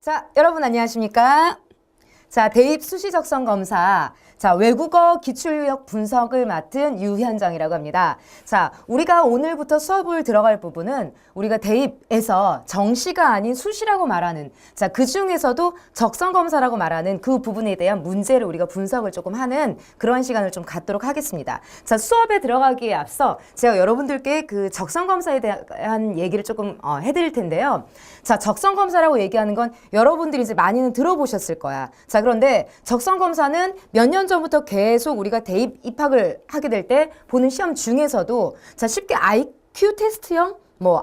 자, 여러분 안녕하십니까? 자, 대입 수시 적성 검사. 자, 외국어 기출유형 분석을 맡은 유현정이라고 합니다. 자, 우리가 오늘부터 수업을 들어갈 부분은 우리가 대입에서 정시가 아닌 수시라고 말하는, 자, 그 중에서도 적성 검사라고 말하는 그 부분에 대한 문제를 우리가 분석을 조금 하는 그런 시간을 좀 갖도록 하겠습니다. 자, 수업에 들어가기에 앞서 제가 여러분들께 그 적성 검사에 대한 얘기를 조금 해드릴 텐데요. 자, 적성 검사라고 얘기하는 건 여러분들이 이제 많이는 들어보셨을 거야. 자, 그런데 적성 검사는 몇 년 전부터 계속 우리가 대입 입학을 하게 될 때 보는 시험 중에서도 자, 쉽게 IQ 테스트형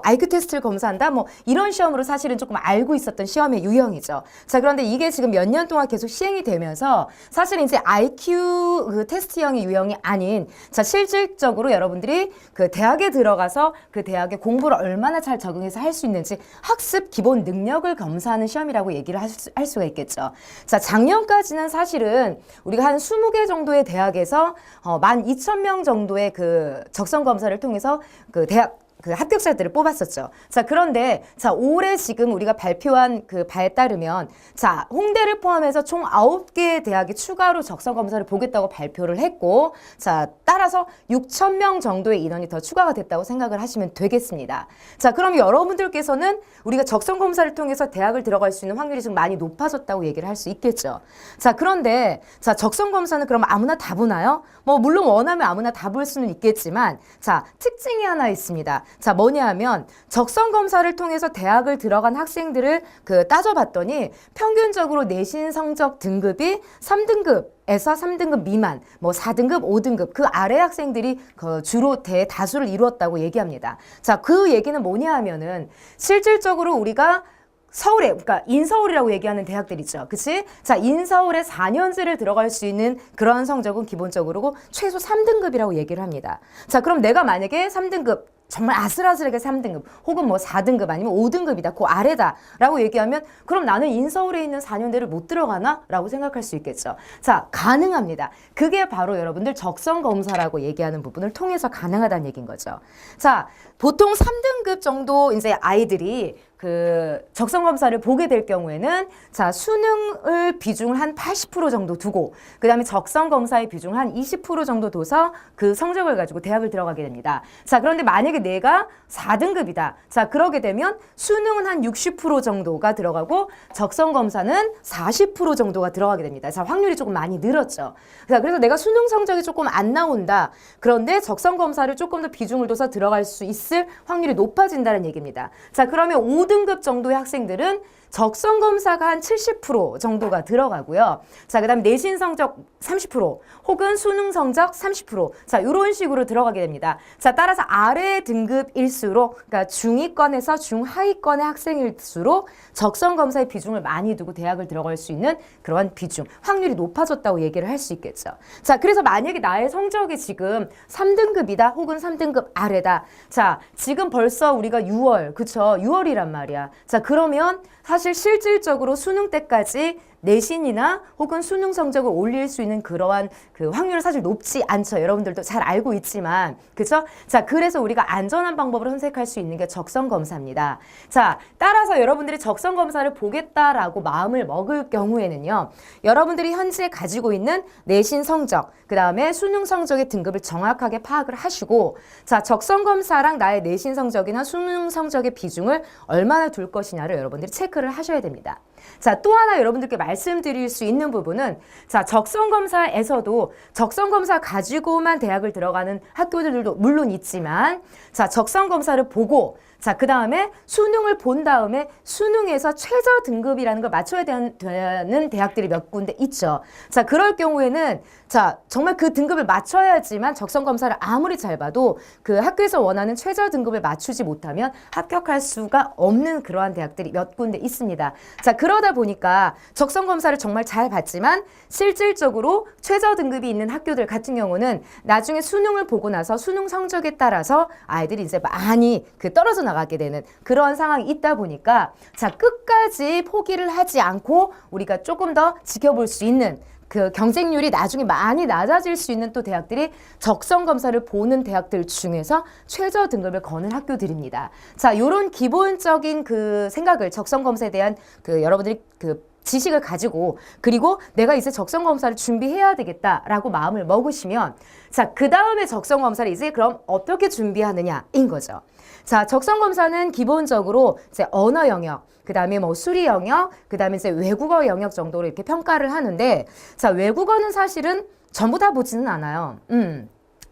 IQ 테스트를 검사한다? 이런 시험으로 사실은 조금 알고 있었던 시험의 유형이죠. 자, 그런데 이게 지금 몇 년 동안 계속 시행이 되면서 사실 이제 IQ 그 테스트형의 유형이 아닌, 자, 실질적으로 여러분들이 그 대학에 들어가서 그 대학의 공부를 얼마나 잘 적응해서 할 수 있는지 학습 기본 능력을 검사하는 시험이라고 얘기를 할 수가 있겠죠. 자, 작년까지는 사실은 우리가 한 20개 정도의 대학에서 12,000명 정도의 그 적성 검사를 통해서 그 대학 그 합격자들을 뽑았었죠. 자, 그런데 자, 올해 지금 우리가 발표한 그 바에 따르면 자, 홍대를 포함해서 총 9개의 대학이 추가로 적성 검사를 보겠다고 발표를 했고, 자, 따라서 6,000명 정도의 인원이 더 추가가 됐다고 생각을 하시면 되겠습니다. 자, 그럼 여러분들께서는 우리가 적성 검사를 통해서 대학을 들어갈 수 있는 확률이 좀 많이 높아졌다고 얘기를 할 수 있겠죠. 자, 그런데 자, 적성 검사는 그럼 아무나 다 보나요? 물론 원하면 아무나 다 볼 수는 있겠지만, 자, 특징이 하나 있습니다. 자, 뭐냐 하면 적성 검사를 통해서 대학을 들어간 학생들을 그 따져봤더니 평균적으로 내신 성적 등급이 3등급에서 3등급 미만, 4등급, 5등급 그 아래 학생들이 그 주로 대다수를 이루었다고 얘기합니다. 자, 그 얘기는 뭐냐 하면은 실질적으로 우리가 서울에, 그러니까 인서울이라고 얘기하는 대학들 있죠. 그치? 자, 인서울에 4년제를 들어갈 수 있는 그러한 성적은 기본적으로 최소 3등급이라고 얘기를 합니다. 자, 그럼 내가 만약에 3등급, 정말 아슬아슬하게 3등급 혹은 4등급 아니면 5등급이다, 그 아래다 라고 얘기하면 그럼 나는 인서울에 있는 4년제를 못 들어가나? 라고 생각할 수 있겠죠. 자, 가능합니다. 그게 바로 여러분들 적성 검사라고 얘기하는 부분을 통해서 가능하다는 얘기인 거죠. 자, 보통 3등급 정도 이제 아이들이 그 적성 검사를 보게 될 경우에는 자, 수능을 비중을 한 80% 정도 두고 그다음에 적성 검사의 비중을 한 20% 정도 둬서 그 성적을 가지고 대학을 들어가게 됩니다. 자, 그런데 만약에 내가 4등급이다. 자, 그러게 되면 수능은 한 60% 정도가 들어가고 적성 검사는 40% 정도가 들어가게 됩니다. 자, 확률이 조금 많이 늘었죠. 자, 그래서 내가 수능 성적이 조금 안 나온다. 그런데 적성 검사를 조금 더 비중을 둬서 들어갈 수 있을 확률이 높아진다는 얘기입니다. 자, 그러면 5등급 정도의 학생들은 적성 검사가 한 70% 정도가 들어가고요. 자, 그다음 내신 성적 30% 혹은 수능 성적 30%. 자, 이런 식으로 들어가게 됩니다. 자, 따라서 아래 등급일수록, 그러니까 중위권에서 중하위권의 학생일수록 적성 검사의 비중을 많이 두고 대학을 들어갈 수 있는 그런 비중, 확률이 높아졌다고 얘기를 할 수 있겠죠. 자, 그래서 만약에 나의 성적이 지금 3등급이다 혹은 3등급 아래다. 자, 지금 벌써 우리가 6월, 그쵸? 6월이란 말이야. 자, 그러면 사실 실질적으로 수능 때까지 내신이나 혹은 수능 성적을 올릴 수 있는 그러한 그 확률은 사실 높지 않죠. 여러분들도 잘 알고 있지만, 그죠? 자, 그래서 우리가 안전한 방법으로 선택할 수 있는 게 적성 검사입니다. 자, 따라서 여러분들이 적성 검사를 보겠다라고 마음을 먹을 경우에는요, 여러분들이 현재 가지고 있는 내신 성적, 그 다음에 수능 성적의 등급을 정확하게 파악을 하시고, 자, 적성 검사랑 나의 내신 성적이나 수능 성적의 비중을 얼마나 둘 것이냐를 여러분들이 체크를 하셔야 됩니다. 자, 또 하나 여러분들께 말씀드릴 수 있는 부분은 자, 적성 검사에서도 적성 검사 가지고만 대학을 들어가는 학교들도 물론 있지만 자, 적성 검사를 보고 자, 그 다음에 수능을 본 다음에 수능에서 최저 등급이라는 걸 맞춰야 되는 대학들이 몇 군데 있죠. 자, 그럴 경우에는 자, 정말 그 등급을 맞춰야지만 적성 검사를 아무리 잘 봐도 그 학교에서 원하는 최저 등급을 맞추지 못하면 합격할 수가 없는 그러한 대학들이 몇 군데 있습니다. 자, 그러다 보니까 적성 검사를 정말 잘 봤지만 실질적으로 최저 등급이 있는 학교들 같은 경우는 나중에 수능을 보고 나서 수능 성적에 따라서 아이들이 이제 많이 그 떨어져 나가게 되는 그런 상황이 있다 보니까 자, 끝까지 포기를 하지 않고 우리가 조금 더 지켜볼 수 있는 그 경쟁률이 나중에 많이 낮아질 수 있는 또 대학들이 적성검사를 보는 대학들 중에서 최저 등급을 거는 학교들입니다. 자, 요런 기본적인 그 생각을 적성검사에 대한 그 여러분들이 그 지식을 가지고 그리고 내가 이제 적성검사를 준비해야 되겠다라고 마음을 먹으시면 자, 그 다음에 적성검사를 이제 그럼 어떻게 준비하느냐인 거죠. 자, 적성검사는 기본적으로 이제 언어 영역, 그 다음에 뭐 수리 영역, 그 다음에 이제 외국어 영역 정도로 이렇게 평가를 하는데 자, 외국어는 사실은 전부 다 보지는 않아요.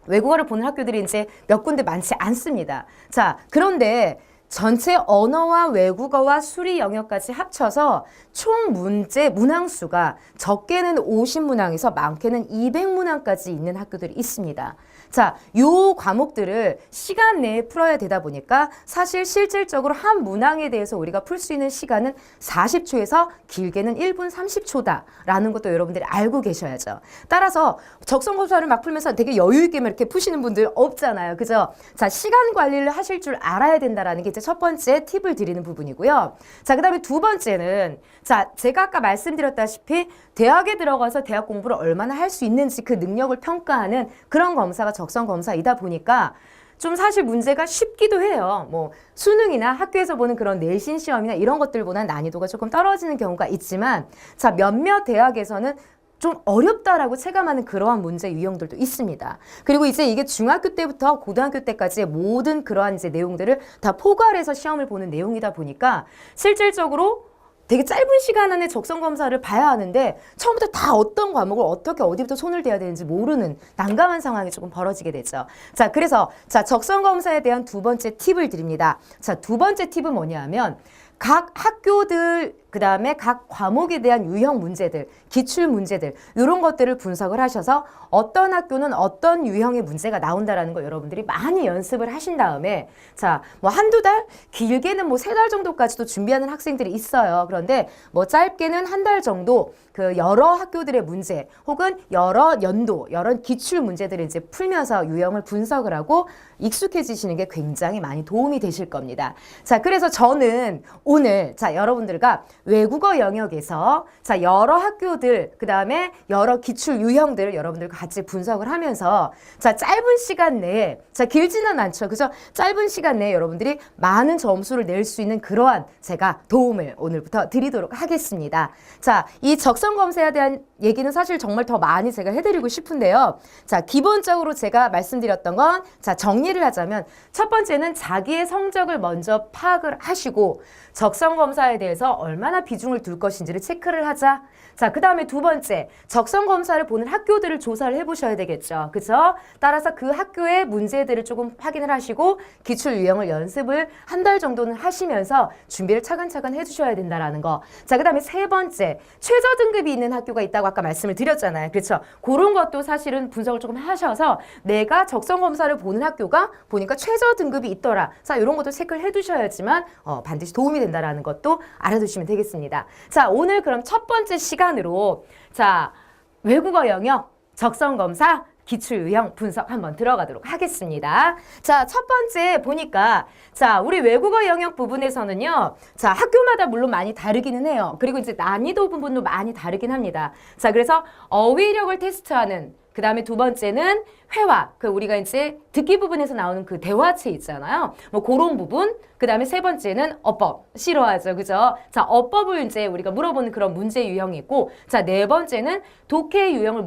외국어를 보는 학교들이 이제 몇 군데 많지 않습니다. 자, 그런데 전체 언어와 외국어와 수리 영역까지 합쳐서 총 문제 문항수가 적게는 50문항에서 많게는 200문항까지 있는 학교들이 있습니다. 자, 요 과목들을 시간 내에 풀어야 되다 보니까 사실 실질적으로 한 문항에 대해서 우리가 풀 수 있는 시간은 40초에서 길게는 1분 30초다라는 것도 여러분들이 알고 계셔야죠. 따라서 적성검사를 막 풀면서 되게 여유 있게 이렇게 푸시는 분들 없잖아요. 그죠? 자, 시간 관리를 하실 줄 알아야 된다라는 게 이제 첫 번째 팁을 드리는 부분이고요. 자, 그 다음에 두 번째는 자, 제가 아까 말씀드렸다시피 대학에 들어가서 대학 공부를 얼마나 할 수 있는지 그 능력을 평가하는 그런 검사가 적성검사이다 보니까 좀 사실 문제가 쉽기도 해요. 뭐 수능이나 학교에서 보는 그런 내신 시험이나 이런 것들보다는 난이도가 조금 떨어지는 경우가 있지만 자, 몇몇 대학에서는 좀 어렵다라고 체감하는 그러한 문제 유형들도 있습니다. 그리고 이제 이게 중학교 때부터 고등학교 때까지의 모든 그러한 이제 내용들을 다 포괄해서 시험을 보는 내용이다 보니까 실질적으로 되게 짧은 시간 안에 적성검사를 봐야 하는데 처음부터 다 어떤 과목을 어떻게 어디부터 손을 대야 되는지 모르는 난감한 상황이 조금 벌어지게 되죠. 자, 그래서 자, 적성검사에 대한 두 번째 팁을 드립니다. 자, 두 번째 팁은 뭐냐면 각 학교들 그 다음에 각 과목에 대한 유형 문제들, 기출 문제들 이런 것들을 분석을 하셔서 어떤 학교는 어떤 유형의 문제가 나온다라는 거 여러분들이 많이 연습을 하신 다음에 자, 뭐 한두 달, 길게는 뭐 3달 정도까지도 준비하는 학생들이 있어요. 그런데 뭐 짧게는 한 달 정도 그 여러 학교들의 문제 혹은 여러 연도, 여러 기출 문제들을 이제 풀면서 유형을 분석을 하고 익숙해지시는 게 굉장히 많이 도움이 되실 겁니다. 자, 그래서 저는 오늘 자, 여러분들과 외국어 영역에서 자, 여러 학교들 그 다음에 여러 기출 유형들 여러분들과 같이 분석을 하면서 자, 짧은 시간 내에 자, 길지는 않죠. 그죠? 짧은 시간 내에 여러분들이 많은 점수를 낼 수 있는 그러한 제가 도움을 오늘부터 드리도록 하겠습니다. 자, 이 적성검사에 대한 얘기는 사실 정말 더 많이 제가 해드리고 싶은데요. 자, 기본적으로 제가 말씀드렸던 건 자, 정리를 하자면 첫 번째는 자기의 성적을 먼저 파악을 하시고 적성검사에 대해서 얼마나 비중을 둘 것인지를 체크를 하자. 자, 그 다음에 두 번째, 적성검사를 보는 학교들을 조사를 해보셔야 되겠죠. 그죠? 따라서 그 학교의 문제들을 조금 확인을 하시고 기출 유형을 연습을 한 달 정도는 하시면서 준비를 차근차근 해주셔야 된다라는 거. 자, 그 다음에 세 번째, 최저 등급이 있는 학교가 있다고 아까 말씀을 드렸잖아요. 그렇죠? 그런 것도 사실은 분석을 조금 하셔서 내가 적성검사를 보는 학교가 보니까 최저 등급이 있더라. 자, 이런 것도 체크를 해두셔야지만 반드시 도움이 된다라는 것도 알아두시면 되겠습니다. 자, 오늘 그럼 첫 번째 시간으로 자, 외국어 영역 적성검사 기출 유형 분석 한번 들어가도록 하겠습니다. 자, 첫 번째 보니까 자, 우리 외국어 영역 부분에서는요. 자, 학교마다 물론 많이 다르기는 해요. 그리고 이제 난이도 부분도 많이 다르긴 합니다. 자, 그래서 어휘력을 테스트하는 그 다음에 두 번째는 회화, 그 우리가 이제 듣기 부분에서 나오는 그 대화체 있잖아요. 뭐 그런 부분. 그 다음에 세 번째는 어법. 싫어하죠. 그죠? 자, 어법을 이제 우리가 물어보는 그런 문제 유형이 있고, 자, 네 번째는 독해 유형을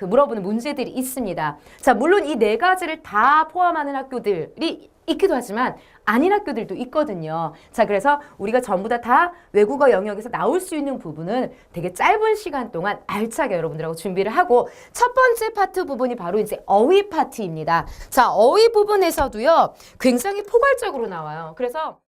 물어보는 문제들이 있습니다. 자, 물론 이 네 가지를 다 포함하는 학교들이 있기도 하지만 아닌 학교들도 있거든요. 자, 그래서 우리가 전부 다 외국어 영역에서 나올 수 있는 부분은 되게 짧은 시간 동안 알차게 여러분들하고 준비를 하고 첫 번째 파트 부분이 바로 이제 어휘 파트입니다. 자, 어휘 부분에서도요, 굉장히 포괄적으로 나와요. 그래서